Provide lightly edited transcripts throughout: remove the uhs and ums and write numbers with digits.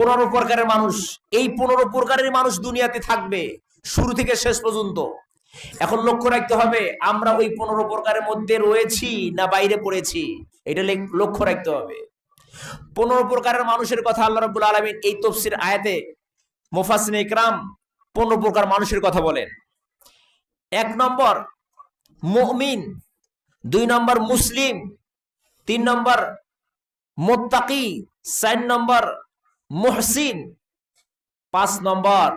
15 প্রকারের মানুষ, এই 15 প্রকারের মানুষ দুনিয়াতে থাকবে শুরু থেকে শেষ পর্যন্ত। এখন লক্ষ্য রাখতে হবে আমরা ওই 15 প্রকারের মধ্যে রয়েছি না বাইরে পড়েছি, এটা লক্ষ্য রাখতে হবে। 15 প্রকারের মানুষের কথা আল্লাহ রাব্বুল আলামিন এই তাফসীর আয়াতে মুফাসসিরিনে ইকরাম 15 প্রকার মানুষের কথা বলেন। 1 নম্বর মুমিন, 2 নম্বর মুসলিম, 3 নম্বর মুত্তাকি, 4 নম্বর মুহসিন, 5 নম্বর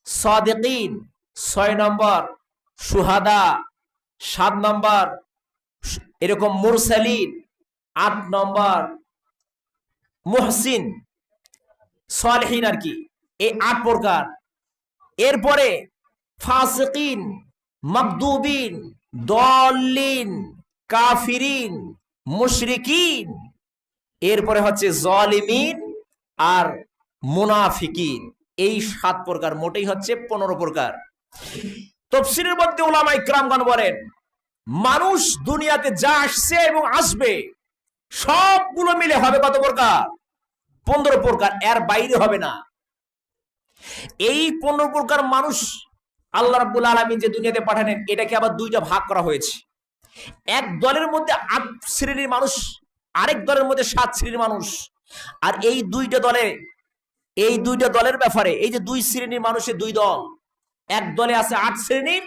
সাদিকিন, 6 নম্বর শুহাদা, 7 নম্বর এরকম মুরসালিন, 8 নম্বর মুহসিন সালেহিন, আর কি এই 8 প্রকার। এরপরে ফাসিকিন, মাগদুবিন, দল্লিন, কাফিরিন, মুশরিকিন, এরপরে হচ্ছে জালিমিন আর মুনাফিকিন। এই 7 প্রকার, মোটেই হচ্ছে 15 প্রকার। তাফসীরের মধ্যে উলামায়ে কিরামগণ বলেন মানুষ দুনিয়াতে যা আসছে এবং আসবে সবগুলো মিলে হবে কত প্রকার? 15 প্রকার, এর বাইরে হবে না। এই 15 প্রকার মানুষ আল্লাহ রাব্বুল আলামিন যে দুনিয়াতে পাঠালেন এটাকে আবার 2টা ভাগ করা হয়েছে। এক দলের মধ্যে 8 শ্রেণীর মানুষ, আরেক দলের মধ্যে 7 শ্রেণীর মানুষ। আর এই 2টা দলের ব্যাপারে, এই যে 2 শ্রেণীর মানুষের 2 দল, এক দলে আছে 8 শ্রেণীর,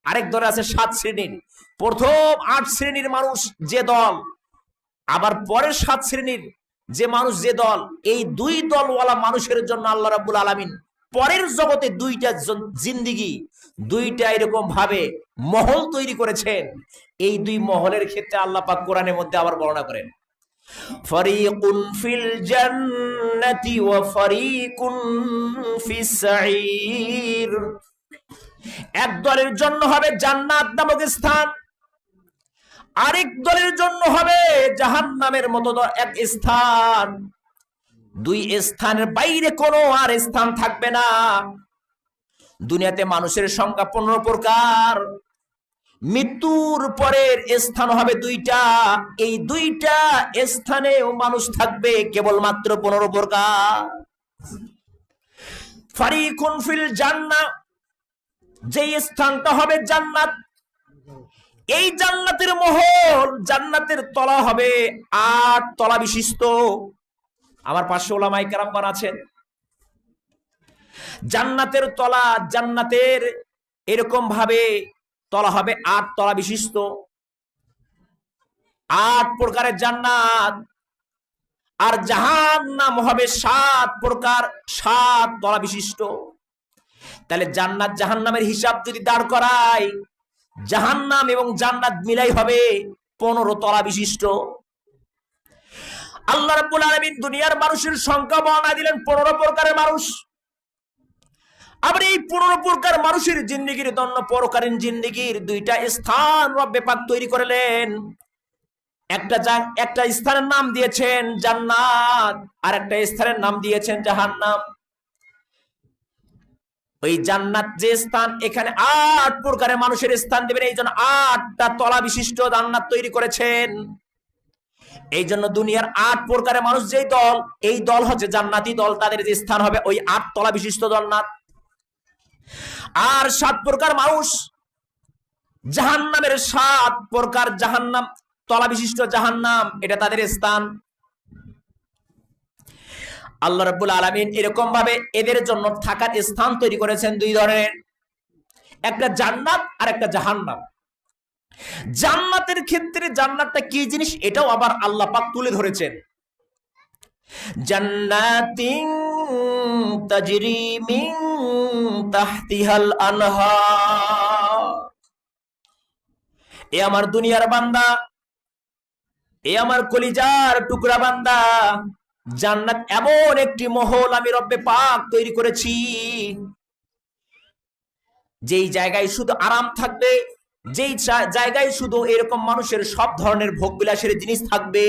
আরেক দলে আছে 7 শ্রেণীর। প্রথম 8 শ্রেণীর মানুষ যে দল, আবার পরের 7 শ্রেণীর যে মানুষ যে দল, এই 2 দলওয়ালা মানুষের জন্য আল্লাহ রাব্বুল আলামিন পরের জগতে 2টা জিন্দেগি, 2টা এরকম ভাবে মহল তৈরি করেছেন। এই 2 মহলের ক্ষেত্রে আল্লাহ পাক কোরআনের মধ্যে আবার বর্ণনা করেন ফারিকুন ফিল জান্নাতি ওয়া ফারিকুন ফিস সাঈর। এক দলের জন্য হবে জান্নাত নামক স্থান, আরেক দলের জন্য হবে জাহান্নামের মতো এক স্থান। 2 স্থানের বাইরে কোনো আর স্থান থাকবে না। দুনিয়াতে মানুষের সংখ্যা 15 প্রকার, মৃত্যুর পরের স্থান হবে 2টা। এই 2টা স্থানেও মানুষ থাকবে কেবলমাত্র 15 প্রকার। ফারিকুন ফিল জান্নাহ, যেই স্থানটা হবে জান্নাত, এই জান্নাতের মহল, জান্নাতের তলা হবে 8 তলা বিশিষ্ট। আমার পাশে উলামায়ে কেরামগণ আছেন। জান্নাতের তলা, জান্নাতের এরকম ভাবে তলা হবে 8 তলা বিশিষ্ট। 8 প্রকারের জান্নাত। আর জাহান্নাম হবে 7 প্রকার, 7 তলা বিশিষ্ট। তাহলে জান্নাত জাহান্নামের হিসাব যদি দাঁড় করাই, জাহান্নাম এবং জান্নাত মিলাই হবে 15 তলা বিশিষ্ট। আল্লাহ রাব্বুল আলামিন দুনিয়ার মানুষের সংখ্যা বর্ণনা দিলেন 15 প্রকারের মানুষ। আবার এই 15 প্রকার মানুষের জিন্দেগির জন্য পরকালীন জিন্দেগির 2টা স্থান রব্বে পাক তৈরি করলেন। একটা স্থানের নাম দিয়েছেন জান্নাত, আর একটা স্থানের নাম দিয়েছেন জাহান্নাম। ওই জান্নাত যে স্থান, এখানে 8 প্রকারের মানুষের স্থান দেবেন। এই জন্য 8টা তলা বিশিষ্ট জান্নাত তৈরি করেছেন। এই জন্য দুনিয়ার 8 প্রকারের মানুষ যেই দল, এই দল হচ্ছে জান্নাতি দল, তাদের যে স্থান হবে ওই 8 তলা বিশিষ্ট জান্নাত। আর 7 প্রকার মানুষ জাহান্নামের, 7 প্রকার জাহান্নাম, তলা বিশিষ্ট জাহান্নাম, এটা তাদের স্থান। আল্লাহ রাব্বুল আলামিন এরকম ভাবে এদের জন্য থাকার স্থান তৈরি করেছেন 2 ধরনের, একটা জান্নাত আর একটা জাহান্নাম। জান্নাতের ক্ষেত্রে জান্নাতটা কি জিনিস এটাও আবার আল্লাহ পাক তুলে ধরেছেন। জান্নাতিন তাজরি মিন তাহতিহাল আনহার। এ আমার দুনিয়ার বান্দা, এ আমার কলিজার টুকরা বান্দা, জান্নাত এমন একটি মহল আমি রব্বে পাক তৈরি করেছি, যেই জায়গায় শুধু আরাম থাকবে, যেই জায়গায় শুধু এরকম মানুষের সব ধরনের ভোগ বিলাসের জিনিস থাকবে,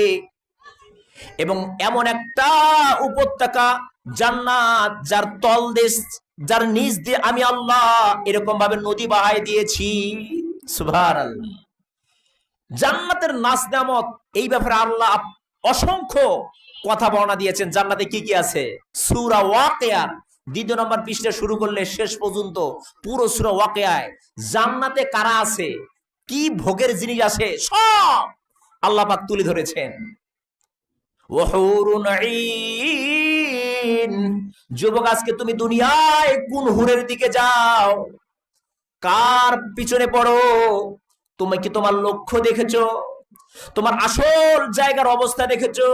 এবং এমন একটা উপত্যকা জান্নাত যার তলদেশ, যার নিচ দিয়ে আমি আল্লাহ এরকম ভাবে নদী বাহায় দিয়েছি। সুবহানাল্লাহ। জান্নাতের নাজ নেয়ামত, এই ব্যাপারে আল্লাহ অসংখ্য কথা বর্ণনা দিয়েছেন জান্নাতে কি কি আছে। সূরা ওয়াকিয়ার 2 নম্বর পৃষ্ঠা শুরু করলে শেষ পর্যন্ত পুরো সূরা ওয়াকিয়ায় জান্নাতে কারা আছে, কি ভোগের জিনিস আছে, সব আল্লাহ পাক তুলে ধরেছেন। ওয়াহুরুন ঈন, যুবক আজকে তুমি দুনিয়ায় কোন হুরের দিকে যাও, কার পিছনে পড়ো? তুমি কি তোমার লক্ষ্য দেখেছো? তোমার আসল জায়গার অবস্থা দেখেছো?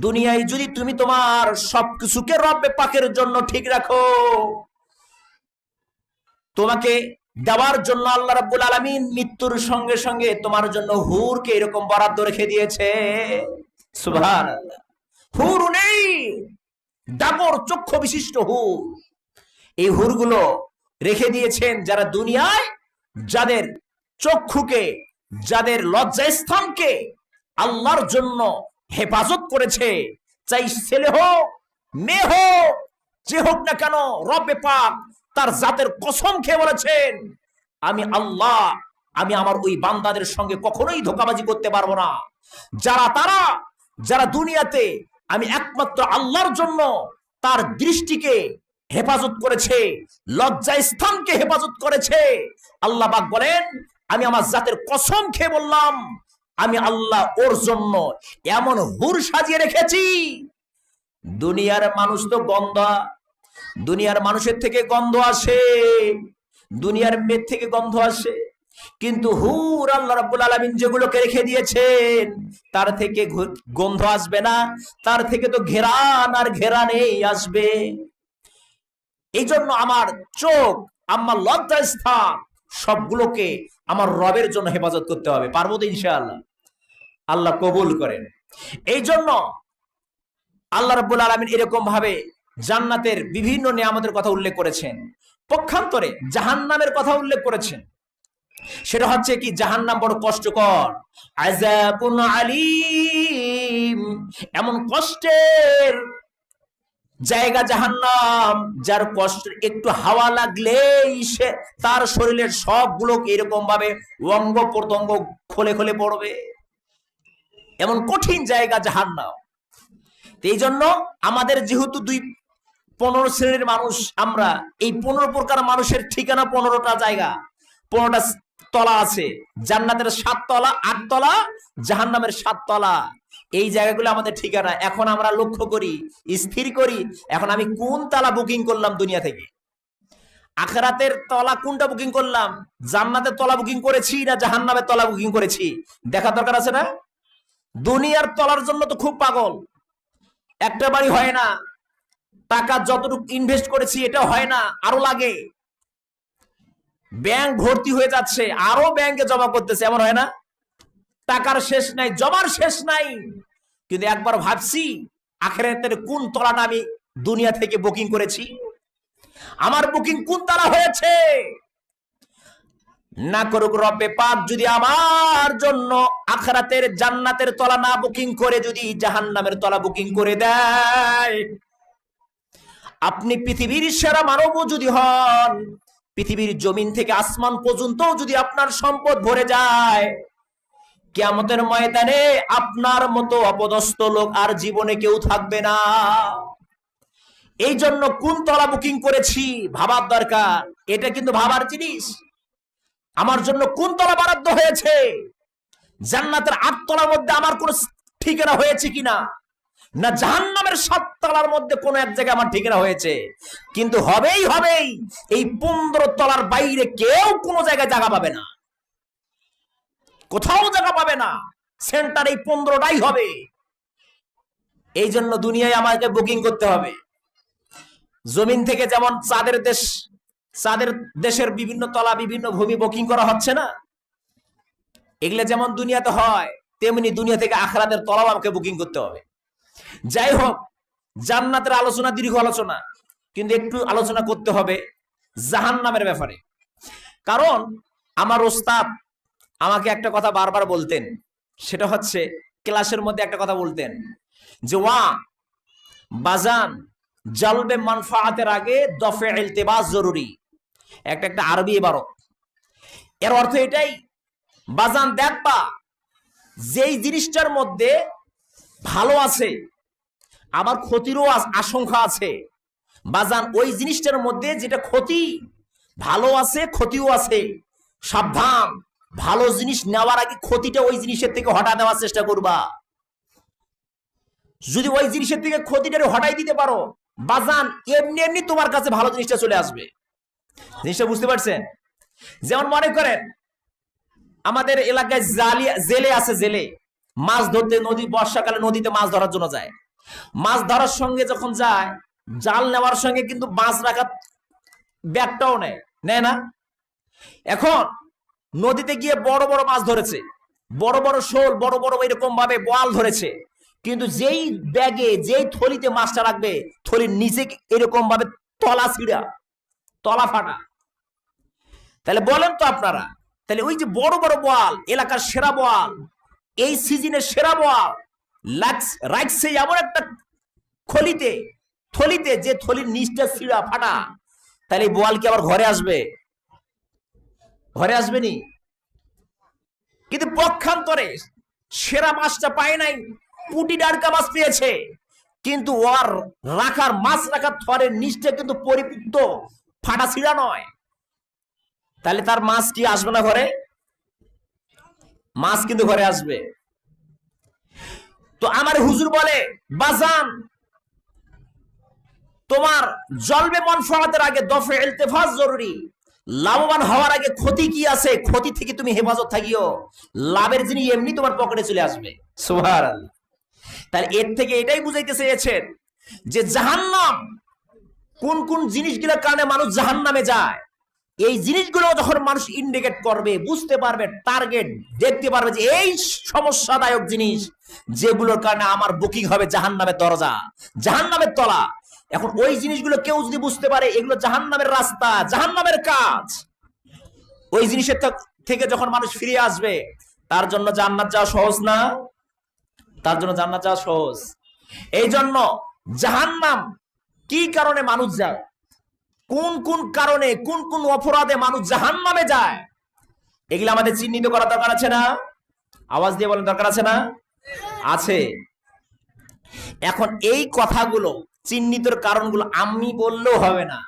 দুনিয়ায় যদি তুমি তোমার সবকিছুকে রব্বে পাকের জন্য ঠিক রাখো, তোমাকে দেওয়ার জন্য আল্লাহ রাব্বুল আলামিন মৃত্যুর সঙ্গে সঙ্গে তোমার জন্য হুরকে এরকম বরাদ্দ রেখে দিয়েছে। সুবহানাল্লাহ। হুর নেই, ডাগর চক্ষু বিশিষ্ট হুর। এই হুরগুলো রেখে দিয়েছেন যারা দুনিয়ায় যাদের চক্ষুকে, যাদের লজ্জাস্থানকে আল্লাহর জন্য হেফাজত করেছে, চাই ছেলে হোক মেয়ে হোক যে হোক না কেন, রব্বে পাক তার জাতের কসম খেয়ে বলেছেন, আমি আল্লাহ, আমি আমার ওই বান্দাদের সঙ্গে কখনোই ধোঁকাবাজি করতে পারবো না। যারা দুনিয়াতে আমি একমাত্র আল্লাহর জন্য তার দৃষ্টিকে হেফাজত করেছে, লজ্জা স্থানকে হেফাজত করেছে, আল্লাহ পাক বলেন, আমি আমার জাতের কসম খেয়ে বললাম, আমি আল্লাহ ওর জন্য এমন হুর সাজিয়ে রেখেছি। দুনিয়ার মানুষ তো গন্ধ, দুনিয়ার মানুষের থেকে গন্ধ আসে, দুনিয়ার মেয়ে থেকে গন্ধ আসে, কিন্তু হুর আল্লাহ রাব্বুল আলামিন যেগুলোকে রেখে দিয়েছেন তার থেকে গন্ধ আসবে না, তার থেকে তো ঘেরান আর ঘেরানেই আসবে। এই জন্য আমার চোখ, আমার লজ্জা স্থান সবগুলোকে আমার রবের জন্য হেফাজত করতে হবে। পারবো তো ইনশাআল্লাহ? আল্লাহ কবুল করেন। এই জন্য আল্লাহ রাব্বুল আলামিন এরকম ভাবে জান্নাতের বিভিন্ন নিয়ামতের কথা উল্লেখ করেছেন। পক্ষান্তরে জাহান্নামের কথা উল্লেখ করেছেন। সেটা হচ্ছে কি, জাহান্নাম বড় কষ্টকর, আযাবুন আলীম, এমন কষ্টের জায়গা জাহান্নাম, যার কষ্ট একটু হাওয়া লাগলেই সে তার শরীরের সবগুলো এরকম ভাবে অঙ্গ প্রত্যঙ্গ খোলে খোলে পড়বে, এমন কঠিন জায়গা জাহান্নাম। এই জন্য আমাদের যেহেতু 15 শ্রেণীর মানুষ, আমরা এই 15 প্রকার মানুষের ঠিকানা 15টা জায়গা, 15টা তলা আছে। জান্নাতের 7 তলা, 8 তলা, জাহান্নামের 7 তলা। এই জায়গাগুলো আমাদের ঠিকানা। এখন আমরা লক্ষ্য করি, স্থির করি, এখন আমি কোন তলা বুকিং করলাম দুনিয়া থেকে? আখিরাতের তলা কোনটা বুকিং করলাম? জান্নাতের তলা বুকিং করেছি না জাহান্নামের তলা বুকিং করেছি? দেখা দরকার আছে না? দুনিয়ার তলার জন্য তো খুব পাগল, একটা বাড়ি হয় না, টাকা যতটুকু ইনভেস্ট করেছি এটা হয় না, আরো লাগে। ব্যাংক ভর্তি হয়ে যাচ্ছে, আরো ব্যাংকে জমা করতেছে, এমন হয় না? টাকার শেষ নাই, জমার শেষ নাই। কিন্তু একবার ভাবছি আখিরাতের কোন তলাটা আমি দুনিয়া থেকে বুকিং করেছি, আমার বুকিং কোন তলা হয়েছে? না করুক রব্বে পাক যদি আমার জন্য আখিরাতের জান্নাতের তলা না বুকিং করে যদি জাহান্নামের তলা বুকিং করে দেয়, আপনি পৃথিবীর সেরা মানবও যদি হন, পৃথিবীর জমিন থেকে আসমান পর্যন্ত যদি আপনার সম্পদ ভরে যায়, কিয়ামতের ময়দানে আপনার মতো অপদস্থ লোক আর জীবনে কেউ থাকবে না। এই জন্য কোন তলা বুকিং করেছি ভাবার দরকার। এটা কিন্তু ভাবার জিনিস। আমার জন্য কোন তলা বরাদ্দ হয়েছে? জান্নাতের 8 তলার মধ্যে আমার কোন ঠিকানা হয়েছে কিনা, না জাহান্নামের 7 তলার মধ্যে কোন এক জায়গায় আমার ঠিকানা হয়েছে? কিন্তু হবেই হবেই। এই 15 তলার বাইরে কেউ কোনো জায়গায় জায়গা পাবে না, কোথাও জায়গা পাবে না। সেন্টার এই 15টাই হবে। এই জন্য দুনিয়ায় আমাকে বুকিং করতে হবে। জমিন থেকে যেমন চাঁদের দেশের বিভিন্ন তলা, বিভিন্ন ভূমি বুকিং করা হচ্ছে না, এগুলা যেমন দুনিয়াতে হয়, তেমনি দুনিয়া থেকে আখিরাতের তলাও আমাকে বুকিং করতে হবে। যাই হোক, জান্নাতের আলোচনা দীর্ঘ আলোচনা, কিন্তু একটু আলোচনা করতে হবে জাহান্নামের ব্যাপারে। কারণ আমার ওস্তাদ আমাকে একটা কথা বারবার বলতেন, সেটা হচ্ছে ক্লাসের মধ্যে একটা কথা বলতেন যে, ওয়া বাজান, জালবে মানফাআতের আগে দফে ইলতিবাস জরুরি। একটা আরবি ইবারত। এর অর্থ এটাই, বাজান দেখবা যেই জিনিসটার মধ্যে ভালো আছে আবার ক্ষতিরও আশঙ্কা আছে। বাজান ওই জিনিসটার মধ্যে যেটা ক্ষতি ভালো আছে, ক্ষতিও আছে। সাবধান, ভালো জিনিস নেওয়ার আগে ক্ষতিটা ওই জিনিসের থেকে হটা দেওয়ার চেষ্টা করবা। যদি ওই জিনিসের থেকে ক্ষতিটা হটাই দিতে পারো, বাজান এমনি এমনি তোমার কাছে ভালো জিনিসটা চলে আসবে। জিনিসটা বুঝতে পারছেন? যেমন মনে করেন আমাদের এলাকায় জেলে আছে, জেলে মাছ ধরতে নদী, বর্ষাকালে নদীতে মাছ ধরার জন্য যায়। মাছ ধরার সঙ্গে যখন যায়, জাল নেওয়ার সঙ্গে কিন্তু মাছ রাখার ব্যাগটাও নেয় না। এখন নদীতে গিয়ে বড় বড় মাছ ধরেছে, বড় বড় শোল, বড় বড় এরকম ভাবে বোয়াল ধরেছে, কিন্তু যেই ব্যাগে যেই থলিতে মাছটা রাখবে, থলির নিচে এরকম ভাবে তলা ছিঁড়া, তলা ফাটা। তাহলে বলেন তো আপনারা, তাহলে ওই যে বড় বড় বোয়াল, এলাকার সেরা বোয়াল, এই সিজনের সেরা বোয়াল রাখছে এমন একটা থলিতে যে থলির নিচটা ছিঁড়া ফাটা, তাহলে বোয়াল কি আবার ঘরে আসবে? ঘরে আসবে নি। কিন্তু পক্ষান্তরে সেরা মাছটা পায় নাই, পুঁটি ডারকা মাছ পেয়েছে, কিন্তু ওর মাছ রাখার থরের নিচটা কিন্তু পরিপুক্ত, ফাটা ছিঁড়া নয়। তাহলে তার মাছ কি আসবে না ঘরে? মাছ কিন্তু ঘরে আসবে। তো আমার হুজুর বলে, বাজান তোমার জলবে মনফাতের আগে দফে ইলতিফাত জরুরি। লাভবান হওয়ার আগে ক্ষতি কি আছে, ক্ষতি থেকে তুমি হেফাজত থাকিও, লাভের জিনিস এমনি তোমার পকেটে চলে আসবে। সুবহানাল্লাহ। তাহলে এর থেকে এটাই বুঝাইতে চেয়েছেন যে জাহান্নাম, কোন কোন জিনিসগুলোর কারণে মানুষ জাহান্নামে যায়, এই জিনিসগুলো যখন মানুষ ইন্ডিকেট করবে, বুঝতে পারবে, টার্গেট দেখতে পারবে যে এই সমস্যাদায়ক জিনিস যেগুলোর কারণে আমার বুকিং হবে জাহান্নামের দরজা, জাহান্নামের তলা। এখন ওই জিনিসগুলো কেউ যদি বুঝতে পারে এগুলো জাহান্নামের রাস্তা, জাহান্নামের কাজ, ওই জিনিসের থেকে যখন মানুষ ফিরে আসবে, তার জন্য জান্নাত যাওয়া সহজ না? তার জন্য জান্নাত যাওয়া সহজ। এই জন্য জাহান্নাম কি কারণে মানুষ যায়, কোন কোন কারণে, কোন কোন অপরাধে মানুষ জাহান্নামে যায়, এগুলো আমাদের চিহ্নিত করা দরকার আছে না? আওয়াজ দিয়ে বলেন, দরকার আছে না? আছে। এখন এই কথাগুলো, চিহ্নিতর কারণগুলো আমি বললেও হবে না,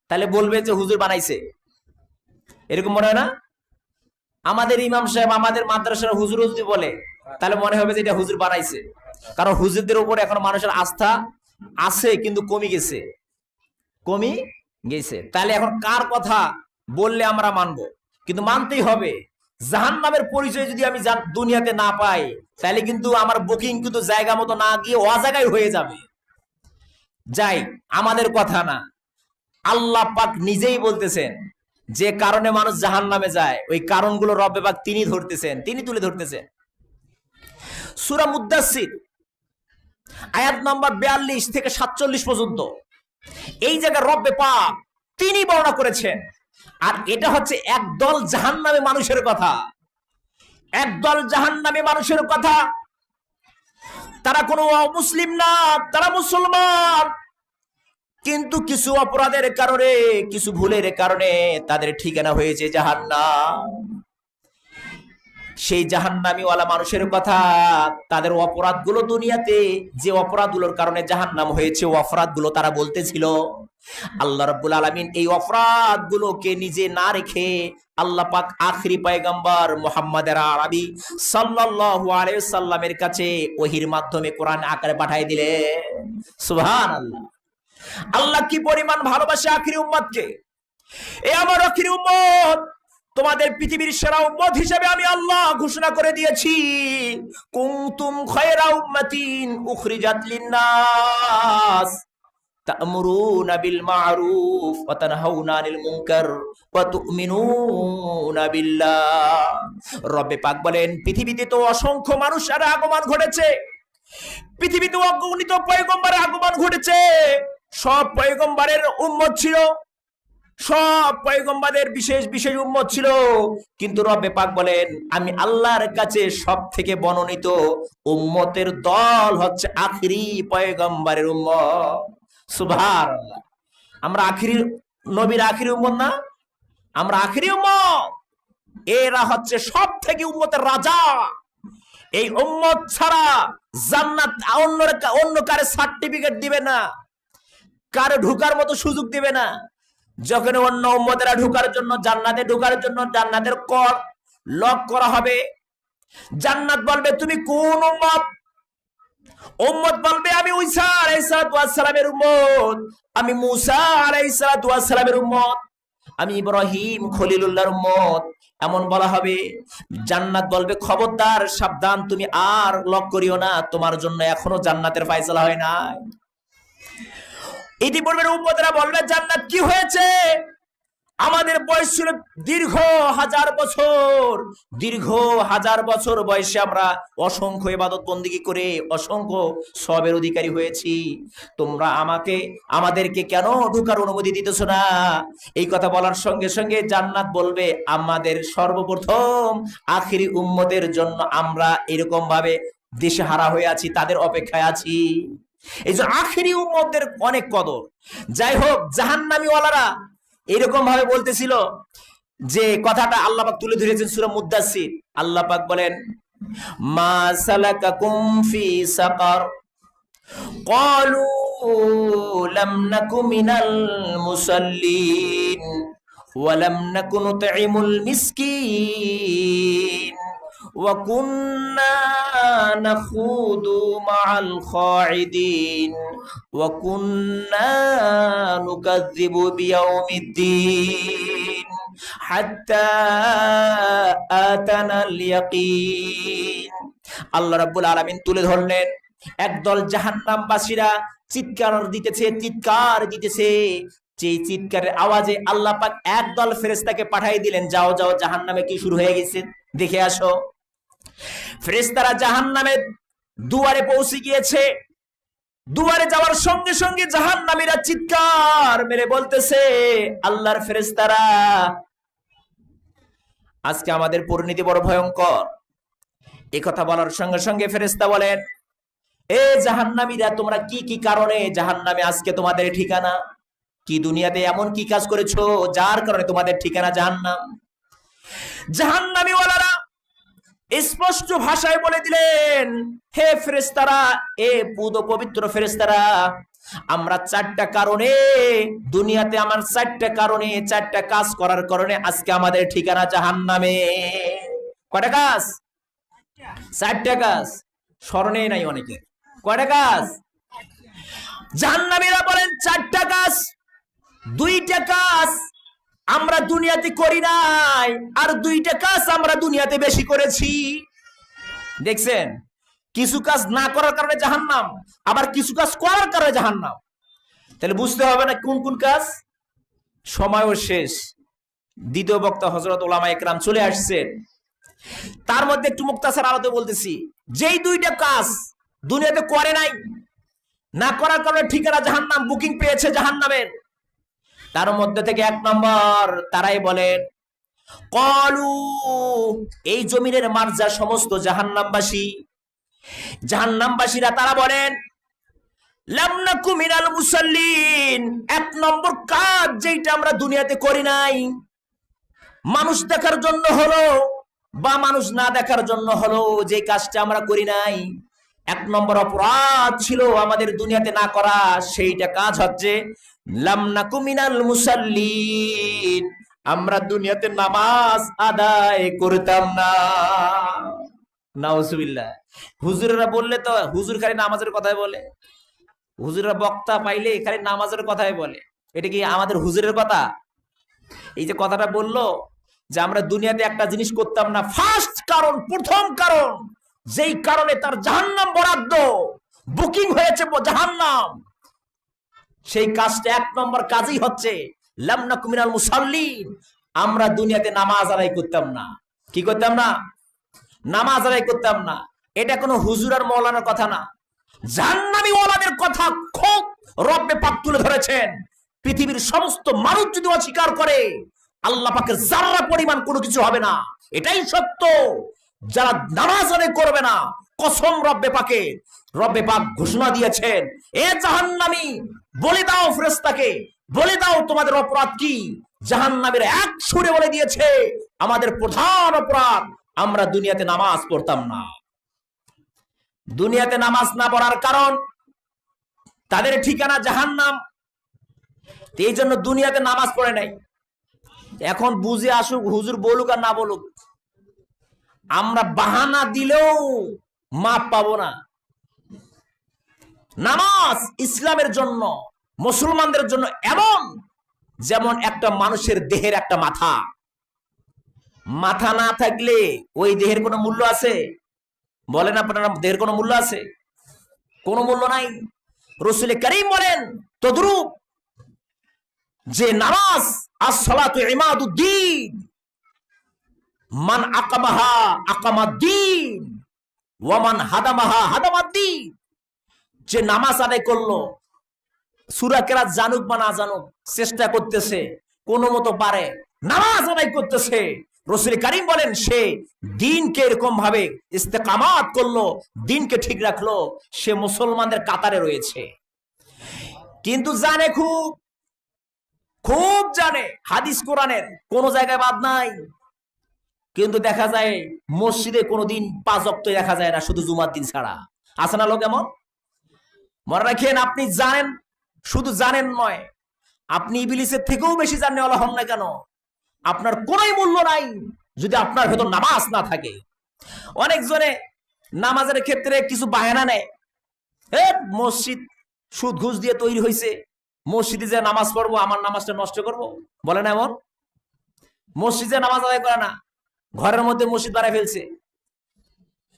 তাহলে বলবে যে হুজুর বানাইছে, এরকম মনে হয় না? আমাদের ইমাম সাহেব, আমাদের মাদ্রাসার হুজুর যদি বলে, তাহলে মনে হবে যে এটা হুজুর বানাইছে। কারণ হুজুরদের উপর এখন মানুষের আস্থা আছে, কিন্তু কমে গেছে। তাহলে এখন কার কথা বললে আমরা মানবো? কিন্তু মানতেই হবে। জাহান্নামের পরিচয় যদি আমি দুনিয়াতে না পাই, তাহলে কিন্তু আমার বুকিং কিন্তু জায়গা মতো না গিয়ে অজায়গায় হয়ে যাবে। যাই, আমাদের কথা না, আল্লাহ পাক নিজেই বলতেছেন যে কারণে মানুষ জাহান্নামে যায়, ওই কারণগুলো রব্বে পাক তিনি ধরতেছেন, তিনি তুলে ধরতেছেন। সূরা মুদ্দাসসির আয়াত নম্বর 42 থেকে 47 পর্যন্ত এই জায়গায় রব্বে পাক তিনি বর্ণনা করেছেন। আর এটা হচ্ছে একদল জাহান্নামী মানুষের কথা, একদল জাহান্নামী মানুষের কথা। তারা কোনো মুসলিম না, তারা মুসলমান, কিন্তু কিছু অপরাধের কারণে, কিছু ভুলের কারণে তাদের ঠিকানা হয়েছে জাহান্নাম। সেই জাহান্নামী ওয়ালা মানুষের কথা, তাদের অপরাধগুলো, দুনিয়াতে যে অপরাধগুলোর কারণে জাহান্নাম হয়েছে, অপরাধগুলো তারা বলতেছিল। আল্লাহ রাব্বুল আলামিন এই অপরাধগুলোকে নিজে না রেখে আল্লাহ পাক আখেরি পয়গম্বর মুহাম্মদের আরবি সাল্লাল্লাহু আলাইহি সাল্লামের কাছে ওহীর মাধ্যমে কোরআন আকারে পাঠিয়ে দিলেন। সুবহানাল্লাহ। আল্লাহ কি পরিমাণ ভালোবাসে আখেরি উম্মতকে। এই আমার আখেরি উম্মত, তোমাদের পৃথিবীর সেরা উম্মত হিসেবে আমি আল্লাহ ঘোষণা করে দিয়েছি, কুনতুম খায়রা উম্মাতিন উখরিজাত লিন-নাস তা'মুরুনা বিল মা'রুফ ওয়া তানহাউনা আনিল মুনকার ওয়া তু'মিনুনা বিল্লাহ। রব্বে পাক বলেন, পৃথিবীতে তো অসংখ্য মানুষের আগমন ঘটেছে, পৃথিবীতে অগণিত পয়গম্বরের আগমন ঘটেছে, সব পয়গম্বরের উম্মত ছিল, সব পয়গম্বরের বিশেষ বিশেষ উম্মত ছিল, কিন্তু রব্বে পাক বলেন আমি আল্লাহর কাছে সব থেকে মনোনীত উম্মতের দল হচ্ছে আখেরি পয়গম্বরের উম্মত। সুবহানাল্লাহ। আমরা আখেরি নবীর আখেরি উম্মত না? আমরা আখেরি উম্মত। এরা হচ্ছে সব থেকে উম্মতের রাজা, এই উম্মত ছাড়া জান্নাত অন্য কারে সার্টিফিকেট দিবে না, কারে ঢুকার মতো সুযোগ দিবে না। যখন অন্য উম্মতেরা ঢুকার জন্য জান্নাতের কর লক করা হবে, জান্নাত বলবে তুমি কোন উম্মত? উম্মত বলবে আমি ঈসা আলাইহিস সালামের উম্মত, আমি মুসা আলাইহিস সালামের উম্মত, আমি ইব্রাহিম খলিলুল্লাহর উম্মত। এমন বলা হবে। জান্নাত বলবে খবরদার, সাবধান, তুমি আর লক করিও না, তোমার জন্য এখনো জান্নাতের ফয়সালা হয় নাই। ইতিপূর্বের উম্মতেরা বলবে জান্নাত কি হয়েছে? আমাদের বয়স ছিল দীর্ঘ হাজার বছর বয়সে আমরা অসংখ্য ইবাদত বন্দেগী করে অসংখ্য সওয়াবের অধিকারী হয়েছি, তোমরা আমাদেরকে কেন ঢোকার অনুমতি দিতেছ না? এই কথা বলার সঙ্গে সঙ্গে জান্নাত বলবে আমাদের সর্বপ্রথম আখিরি উম্মতের জন্য আমরা এরকম ভাবে দিশেহারা হয়ে আছি, তাদের অপেক্ষায় আছি। এই যে আখিরি উম্মতদের অনেক কদর। যাই হোক, জাহান্নামী ওয়ালারা এরকম ভাবে বলতেছিল যে কথাটা আল্লাহ পাক তুলে ধরেছেন সূরা মুদ্দাসসির। আল্লাহ পাক বলেন মা সালাকাকুম ফি সাকার ক্বালু লাম নাকু মিনাল মুসাল্লিন ওয়া লাম নাকু নুতঈমুল মিসকিন ওয়া কুন্না নাখুদু মাআল খাইদিন ওয়া কুন্না নুকাযযিবু বিয়াউমিদ্দিন হাত্তা আতানাল ইয়াকিন। আল্লাহ রাব্বুল আলামিন তুলে ধরলেন একদল জাহান্নামবাসীরা চিৎকার দিতেছে। যে চিৎকারের আওয়াজে আল্লাহ পাক একদল ফেরেশতাকে পাঠিয়ে দিলেন, যাও যাও, জাহান্নামে কি শুরু হয়ে গেছে দেখে আসো। ফেরেশতারা জাহান্নামের দুয়ারে পৌঁছে গিয়েছে। দুয়ারে যাওয়ার সঙ্গে সঙ্গে জাহান্নামীরা চিৎকার মেরে বলতেছে, আল্লাহর ফেরেশতারা, আজকে আমাদের পরিণতি বড় ভয়ঙ্কর। এই কথা বলার সঙ্গে সঙ্গে ফেরেশতা বলেন, এ জাহান্নামীরা, তোমরা কি কি কারণে জাহান্নামে আজকে তোমাদের ঠিকানা? কি দুনিয়াতে এমন কি কাজ করেছো যার কারণে তোমাদের ঠিকানা জাহান্নাম? জাহান্নামী ওয়ালারা স্পষ্ট ভাষায় বলে দিলেন, হে ফেরেশতারা, এ পুত পবিত্র ফেরেশতারা, আমরা চারটা কারণে দুনিয়াতে, আমার চারটা কাজ করার কারণে আজকে আমাদের ঠিকানা জাহান্নামে। কয়টা কাজ? চারটা কাজ। স্মরণে নাই অনেকের। কয়টা কাজ? জাহান্নামীরা বলেন চারটা কাজ। দুইটা কাজ আমরা দুনিয়াতে করি নাই, আর দুইটা কাজ আমরা দুনিয়াতে বেশি করেছি। দেখছেন, কিছু কাজ না করার কারণে জাহান্নাম, আবার কিছু কাজ করার কারণে জাহান্নাম। তাহলে বুঝতে হবে না কোন কোন কাজ। সময়ও শেষ, দ্বিতীয় বক্তা হযরত উলামা ইকরাম চলে আসছেন। তার মধ্যে একটু মুক্তাসার আলোতে বলতেছি, যেই দুইটা কাজ দুনিয়াতে করে নাই, না করার কারণে ঠিকানা জাহান্নাম, বুকিং পেয়েছে জাহান্নামের, তার মধ্যে থেকে এক নম্বর তারাই বলেন, ক্বালু, এই জমিনের মার্জা সমস্ত জাহান্নামবাসীরা তারা বলেন, লাম নাকু মিনাল মুসাল্লিন, এক নম্বর কাজ যেটা আমরা দুনিয়াতে করি নাই, মানুষ দেখার জন্য হলো বা মানুষ না দেখার জন্য হলো, যে কাজটা আমরা করি নাই, এক নম্বর অপরাধ ছিল আমাদের দুনিয়াতে না করা, সেইটা কাজ হচ্ছে লাম নাকু মিনাল মুসাল্লিন, আমরা দুনিয়াতে নামাজ আদায় করতাম না। নাউজুবিল্লাহ। হুজুরেরা বললে তো, হুজুর খালি নামাজের কথাই বলে, হুজুরেরা বক্তা পাইলে খালি নামাজের কথাই বলে। এটা কি আমাদের হুজুরের কথা? এই যে কথাটা বললো যে আমরা দুনিয়াতে একটা জিনিস করতাম না, ফার্স্ট কারণ, প্রথম কারণ, যেই কারণে তার জাহান্নাম বরাদ্দ, বুকিং হয়েছে জাহান্নাম, সেই কাজটা এক নম্বর কাজই হচ্ছে লাম নাকু মিনাল মুসাল্লিন, আমরা দুনিয়াতে নামাজ আদায় করতাম না। কি করতাম না? নামাজ আদায় করতাম না। এটা কোনো হুজুর আর মাওলানার কথা না, জাহান্নামী ওয়ালাদের কথা খুব রব্বে পাক তুলে ধরেছেন। পৃথিবীর সমস্ত মানুষ যদি অস্বীকার করে, আল্লাহ পাকের যারা পরিমাণ কোনো কিছু হবে না, এটাই সত্য। যারা নামাজ আদায় করবে না, কসম রব্বে পাক ঘোষণা দিয়েছেন, এ জাহান্নামী, বলে দাও ফেরেশতাকে, বলে দাও তোমাদের অপরাধ কি। জাহান্নামীর এক সুরে বলে দিয়েছে, আমাদের প্রধান অপরাধ, আমরা দুনিয়াতে নামাজ পড়তাম না। দুনিয়াতে নামাজ না পড়ার কারণ তাদের ঠিকানা জাহান্নাম। এই জন্য দুনিয়াতে নামাজ পড়ে নাই। এখন বুঝে আসুক, হুজুর বলুক আর না বলুক, আমরা বাহানা দিলেও মাপ পাবো না। নামাজ ইসলামের জন্য, মুসলমানদের জন্য এমন যেমন একটা মানুষের দেহের একটা মাথা। মাথা না থাকলে ওই দেহের কোনো মূল্য আছে? বলেন আপনারা, দেহের কোনো মূল্য আছে? কোনো মূল্য নাই। রাসূল কারীম বলেন তদ্রূপ যে নামাজ as-salatu ইমাদুদ্দিন, মান আকামাহা আকামাদ্দিন ওয়া মান হাদামাহা হাদামাদ্দিন। যে নামাজ আদায় করলো, সূরা কেরাত জানুক বা না জানুক, চেষ্টা করতেছে, কোনো মতো পারে নামাজ আদায় করতেছে, রাসূল কারীম বলেন সে দ্বীনকে এরকম ভাবে ইস্তেকামাত করলো, দ্বীনকে ঠিক রাখলো, সে মুসলমানদের কাতারে রয়েছে। কিন্তু জানে, খুব খুব জানে, হাদিস কোরআনের কোন জায়গায় বাদ নাই। কিন্তু দেখা যায় মসজিদে কোনোদিন 5 ওয়াক্ত দেখা যায় না, শুধু জুমার দিন ছাড়া। আছে না লোক এমন? মনে রাখেন, আপনি জানেন, শুধু জানেন নয়, আপনি ইবলিসের থেকেও বেশি জানেওয়ালা হন না কেন, আপনার কোনোই মূল্য নাই যদি আপনার ভেতর নামাজ না থাকে। অনেকজনে নামাজের ক্ষেত্রে কিছু বাহানা নেয়। মসজিদ সুদ ঘুষ দিয়ে তৈরি হয়েছে, মসজিদে যে নামাজ পড়বো, আমার নামাজটা নষ্ট করব, বলে না এমন? মসজিদে নামাজ আদায় করে না, ঘরের মধ্যে মসজিদ বানায় ফেলছে।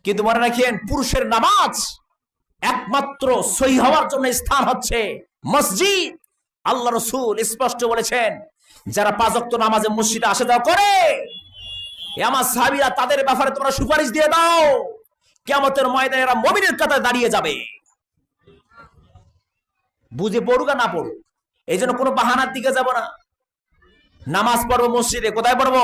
কিন্তু মনে রাখেন, পুরুষের নামাজ একমাত্র সহি হওয়ার জন্য স্থান হচ্ছে মসজিদ। আল্লাহ রাসূল স্পষ্ট বলেছেন, যারা 5 ওয়াক্ত নামাজে মসজিদে আসা যাওয়া করে, আমার সাহাবীরা, তাদের ব্যাপারে তোমরা সুপারিশ দিয়ে দাও, কিয়ামতের ময়দানে এরা মুমিনের কাতারে দাঁড়িয়ে যাবে। বুঝে পড়ুক আর না পড়ুক, এই জন্য কোনো বাহানার দিকে যাব না। নামাজ পড়বো মসজিদে, কোথায় পড়বো?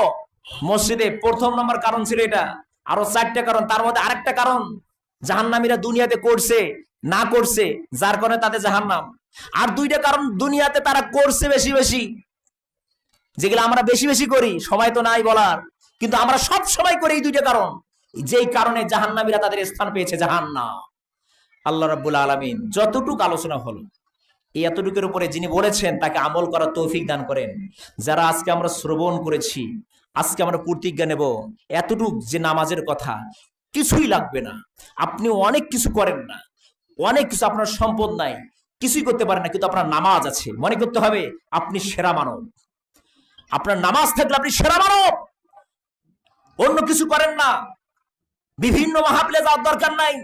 মসজিদে। প্রথম নম্বর কারণ ছিল এটা। আরো 4টা কারণ, তার মধ্যে আরেকটা কারণ জাহান্নামীরা দুনিয়াতে করছে না করছে, যার কারণে তাদের জাহান্নাম। আর 2টা কারণ দুনিয়াতে তারা করছে বেশি বেশি, যেগুলো আমরা বেশি বেশি করি, সময় তো নাই বলার, কিন্তু আমরা সব সময় করি এই 2টা কারণ, যেই কারণে জাহান্নামীরা তাদের স্থান পেয়েছে জাহান্নাম। আল্লাহ রাব্বুল আলামিন যতটুকু আলোচনা হলো, এই এতটুকুর উপরে যিনি বলেছেন তাকে আমল করার তৌফিক দান করেন। যারা আজকে আমরা শ্রবণ করেছি, আজকে আমরা প্রতিজ্ঞা নেব, এতটুক যে নামাজের কথা, কিছুই লাগবে না। আপনি অনেক কিছু করেন না, অনেক কিছু, আপনার সম্পদ নাই, কিছুই করতে পারেন না, কিন্তু আপনার নামাজ আছে, মনে করতে হবে আপনি সেরা মানব। আপনার নামাজ থাকলে আপনি সেরা মানব। অন্য কিছু করেন না, বিভিন্ন মাহফিলে যাওয়ার দরকার নাই,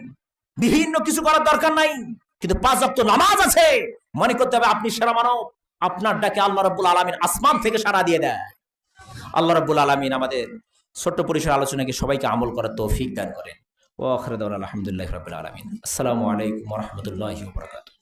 বিভিন্ন কিছু করার দরকার নাই, কিন্তু 5 ওয়াক্ত নামাজ আছে, মনে করতে হবে আপনি সেরা মানব। আপনার ডাকে আল্লাহ রাব্বুল আলামিন আসমান থেকে সাড়া দিয়ে দেয়। আল্লাহ রাব্বুল আলামিন আমাদের ছোট্ট পরিসর আলোচনাকে সবাইকে আমল করার তৌফিক দান করেন। ওয়া আখিরু দাওয়ানা আলহামদুলিল্লাহি রাব্বিল আলামিন। আসসালামু আলাইকুম ওয়া রাহমাতুল্লাহি ওয়া বারাকাতুহু।